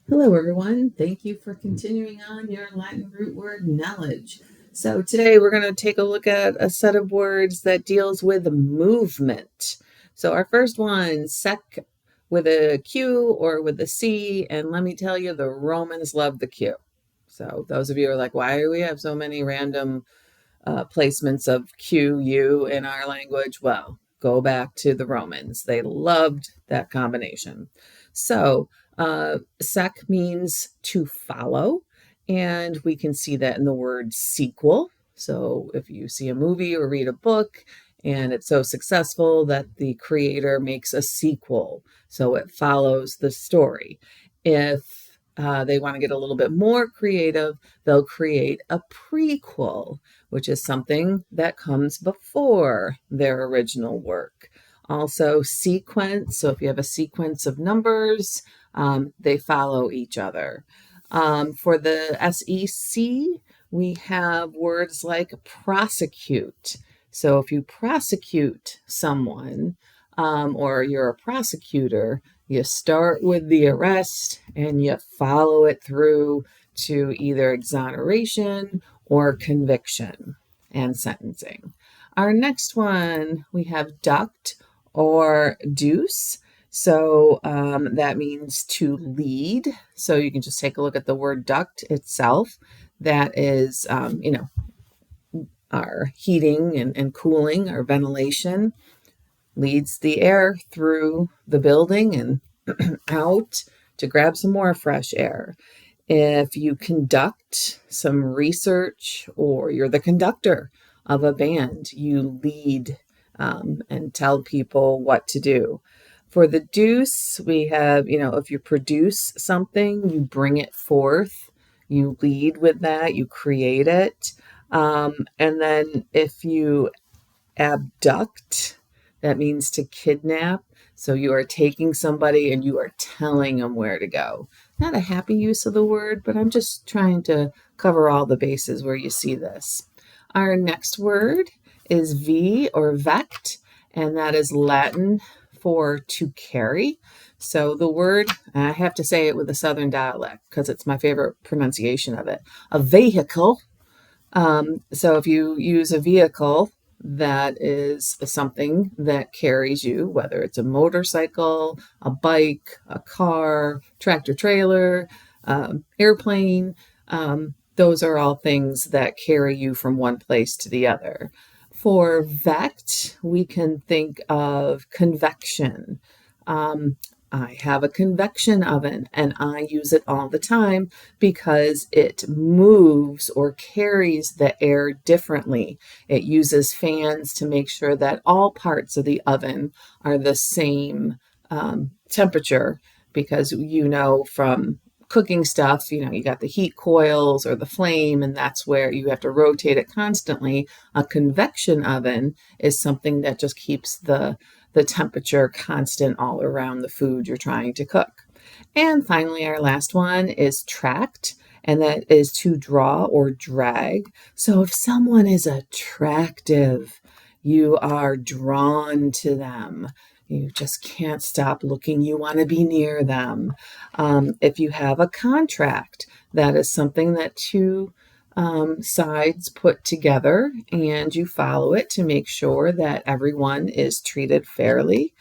Hello, everyone. Thank you for continuing on your Latin root word knowledge. So today we're going to take a look at a set of words that deals with movement. So our first one, sec, with a Q or with a C, and let me tell you, the Romans love the Q. So those of you are like, why do we have so many random placements of Q, U in our language? Well, go back to the Romans. They loved that combination. So sec means to follow, and we can see that in the word sequel. So if you see a movie or read a book and it's so successful that the creator makes a sequel, so it follows the story. If they want to get a little bit more creative, they'll create a prequel, which is something that comes before their original work. Also, sequence. So if you have a sequence of numbers, they follow each other. For the SEC, we have words like prosecute. So if you prosecute someone, or you're a prosecutor, you start with the arrest and you follow it through to either exoneration or conviction and sentencing. Our next one, we have duct or deuce. So that means to lead. So you can just take a look at the word duct itself. That is, our heating and cooling, our ventilation, leads the air through the building and out to grab some more fresh air. If you conduct some research or you're the conductor of a band, you lead and tell people what to do. For the deuce, we have, if you produce something, you bring it forth, you lead with that, you create it. And then if you abduct, that means to kidnap. So you are taking somebody and you are telling them where to go. Not a happy use of the word, but I'm just trying to cover all the bases where you see this. Our next word is V or vect, and that is Latin for to carry. So the word, I have to say it with a Southern dialect because it's my favorite pronunciation of it, a vehicle. So if you use a vehicle, that is something that carries you, whether it's a motorcycle, a bike, a car, tractor trailer, airplane. Those are all things that carry you from one place to the other. For vect, we can think of convection. I have a convection oven and I use it all the time because it moves or carries the air differently. It uses fans to make sure that all parts of the oven are the same temperature, because from cooking stuff, you got the heat coils or the flame, and that's where you have to rotate it constantly. A convection oven is something that just keeps the temperature constant all around the food you're trying to cook. And finally, our last one is tract, and that is to draw or drag. So if someone is attractive, you are drawn to them. You just can't stop looking. You want to be near them. If you have a contract, that is something that two sides put together, and you follow it to make sure that everyone is treated fairly.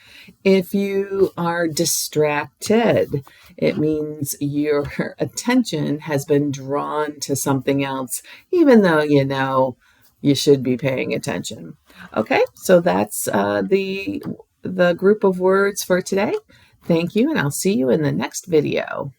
If you are distracted, it means your attention has been drawn to something else, even though you should be paying attention. Okay, so that's the group of words for today. Thank you, and I'll see you in the next video.